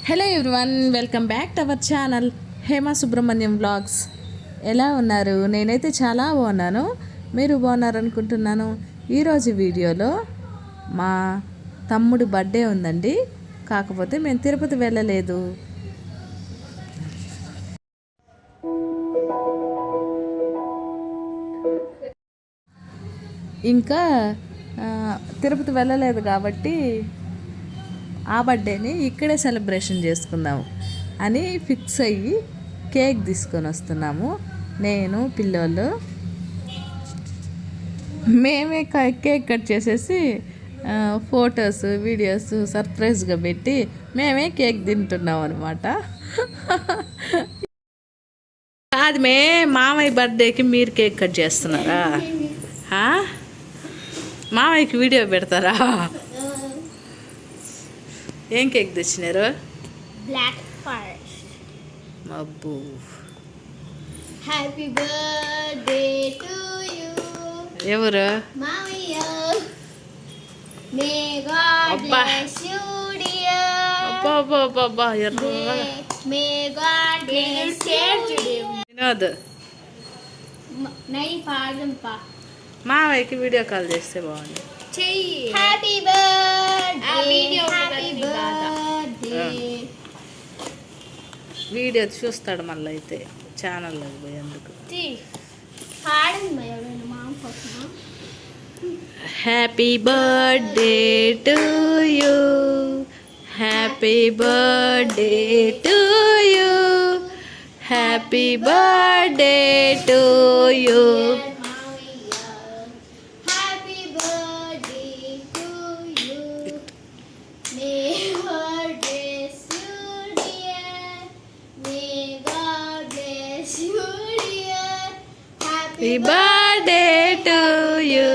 Hello everyone, welcome back to our channel Hema Subrahmanyam vlogs. ఎలా ఉన్నారు? నేనైతే చాలా బాగున్నాను. మీరు బాగున్నారనుకుంటున్నాను. ఈరోజు వీడియోలో మా తమ్ముడి బర్త్డే ఉందండి. కాకపోతే మేము తిరుపతి వెళ్ళలేదు. ఇంకా తిరుపతి వెళ్ళలేదు కాబట్టి ఆ బర్త్డేని ఇక్కడే సెలబ్రేషన్ చేసుకుందాము అని ఫిక్స్ అయ్యి కేక్ తీసుకొని వస్తున్నాము. నేను పిల్లోళ్ళు మేమే కేక్ కట్ చేసేసి ఫొటోస్ వీడియోస్ సర్ప్రైజ్గా పెట్టి మేమే కేక్ తింటున్నాం అనమాట. అది మామయ్య బర్త్డేకి మీరు కేక్ కట్ చేస్తున్నారా? మామయ్యకి వీడియో పెడతారా? ఏం కేక్ తెచ్చినారు? Black forest. అబ్బో, హ్యాపీ బర్త్డే టు యు. ఎవరు? మామయ్య. May God bless you dear. అబ్బా ఎర్రగా. May God bless you. Vinod నై పాడంపా. మామయ్యకి వీడియో కాల్ చేస్తే బాగుంది. Happy birthday. Happy birthday. Video చూస్తాడు మళ్ళీ అయితే ఛానల్లోకి పోయేందుకు. Happy birthday to you, happy birthday to you, happy birthday to you. Happy birthday to you.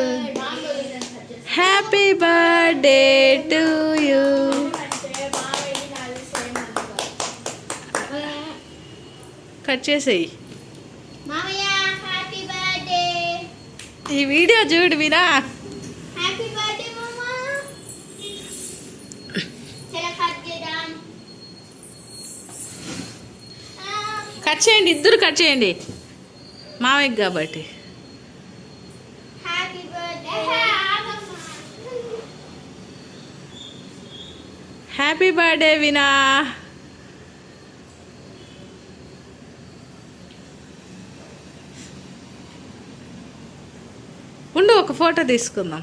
Happy birthday to you. Cut చేసేయి. మామయ్య హ్యాపీ బర్త్డే. ఈ వీడియో చూడు వినా. హ్యాపీ బర్త్డే మామా. చలో కట్ చేద్దాం. కట్ చేయండి, ఇద్దరు కట్ చేయండి మామయ్య కాబట్టి. Happy birthday. హ్యాపీ బర్త్డే వినా. ఉండు, ఒక ఫోటో తీసుకుందాం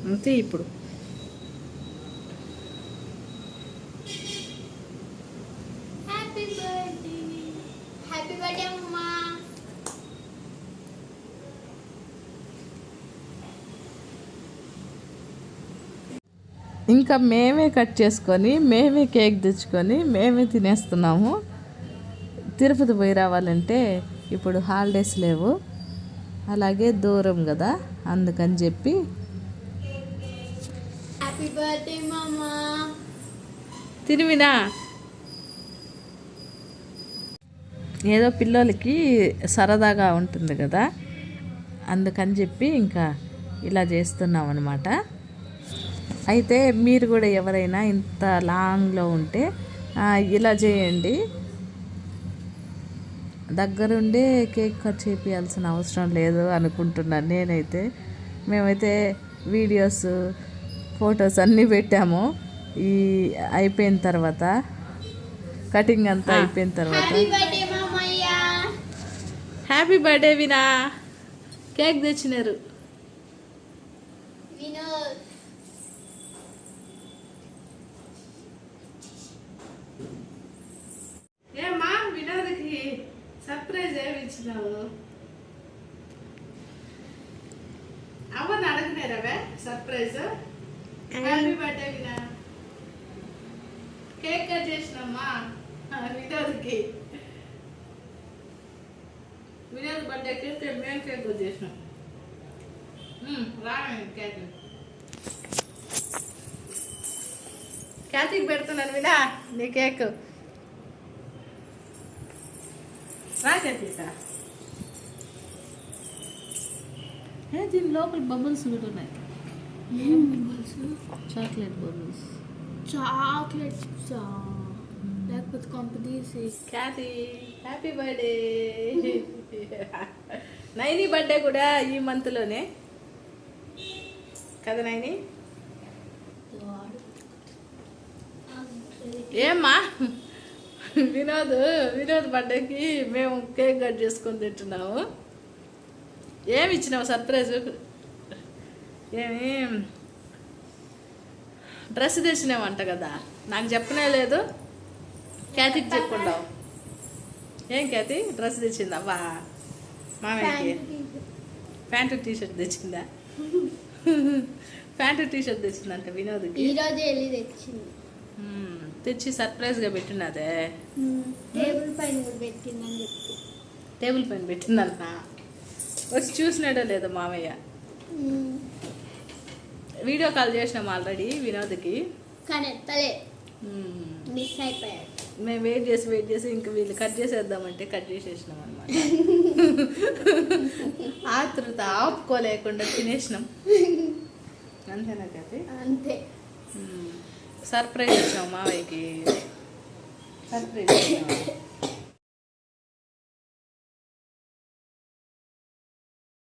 అంతే. ఇప్పుడు హ్యాపీ బర్త్డే. హ్యాపీ బర్త్డే అమ్మా. ఇంకా మేమే కట్ చేసుకొని మేమే కేక్ తెచ్చుకొని మేమే తినేస్తున్నాము. తిరుపతి పోయి రావాలంటే ఇప్పుడు హాలిడేస్ లేవు, అలాగే దూరం కదా, అందుకని చెప్పి. హ్యాపీ బర్త్డే మామా. తినివినా. ఏదో పిల్లలకి సరదాగా ఉంటుంది కదా, అందుకని చెప్పి ఇంకా ఇలా చేస్తున్నాం అన్నమాట. అయితే మీరు కూడా ఎవరైనా ఇంత లాంగ్లో ఉంటే ఇలా చేయండి. దగ్గరుండే కేక్ కట్ చేయాల్సిన అవసరం లేదు అనుకుంటున్నాను నేనైతే. మేమైతే వీడియోస్ ఫొటోస్ అన్నీ పెట్టాము. ఈ అయిపోయిన తర్వాత, కటింగ్ అంతా అయిపోయిన తర్వాత. హ్యాపీ బర్త్డే వినా. కేక్ తెచ్చినారు. ఏమా వినోద్కి సర్ప్రైజ్ ఏమి ఇచ్చినావు? అవ్వని అడగనేరావే సర్ప్రైజ్. హ్యాపీ బర్త్డే వినా. కేక్ కట్ చేసినామ్మా వినోద్కి. వినోద్ బర్త్డే కేక్ మేము కేక్ కట్ చేసినాం. రామే కేక్ క్యాతికి పెడుతున్నాను వినా నీ కేక్. రాకేత దీని లోపల బబుల్స్ కూడా ఉన్నాయి. Chocolate bubbles. చాక్లెట్స్ లేకపోతే కొంప తీసి ఖ్యాతి హ్యాపీ బర్త్డే. నైని బర్త్డే కూడా ఈ మంత్లోనే కదా నైని? ఏమ్మా వినోద్ బర్త్డేకి మేము కేక్ కట్ చేసుకొని తింటున్నాము. ఏమి ఇచ్చినావు సర్ప్రైజ్? ఏమి డ్రెస్ తెచ్చినావంట కదా, నాకు చెప్పనే లేదు. ఖ్యాతికి చెప్పుకుంటావు. ఏం ఖ్యాతి డ్రెస్ తెచ్చిందవ్వా మామయ్యకి? ప్యాంటు టీషర్ట్ తెచ్చిందా? ప్యాంటు టీషర్ట్ తెచ్చిందంట వినోద్కి. ఈరోజు వెళ్ళి తెచ్చింది. తెచ్చి సర్ప్రైజ్గా పెట్టినదే. టేబుల్ పైన కూడా పెట్టిందని చెప్పి. టేబుల్ పైన పెట్టిందంట. వచ్చి చూసినాడో లేదో మామయ్య. వీడియో కాల్ చేసినాం ఆల్రెడీ వినోద్కి, కానీ ఎత్తలే, మిస్ అయిపోయాడు. మేము వెయిట్ చేసి ఇంకా వీళ్ళు కట్ చేసేద్దామంటే కట్ చేసేసినాం అనమాట. ఆతృత ఆపుకోలేకుండా తినేసినాం. అంతేనా కది? అంతే. సర్ప్రైజ్ ఇచ్చినాం మావయ్యకి. సర్ప్రైజ్ ఇచ్చినాం.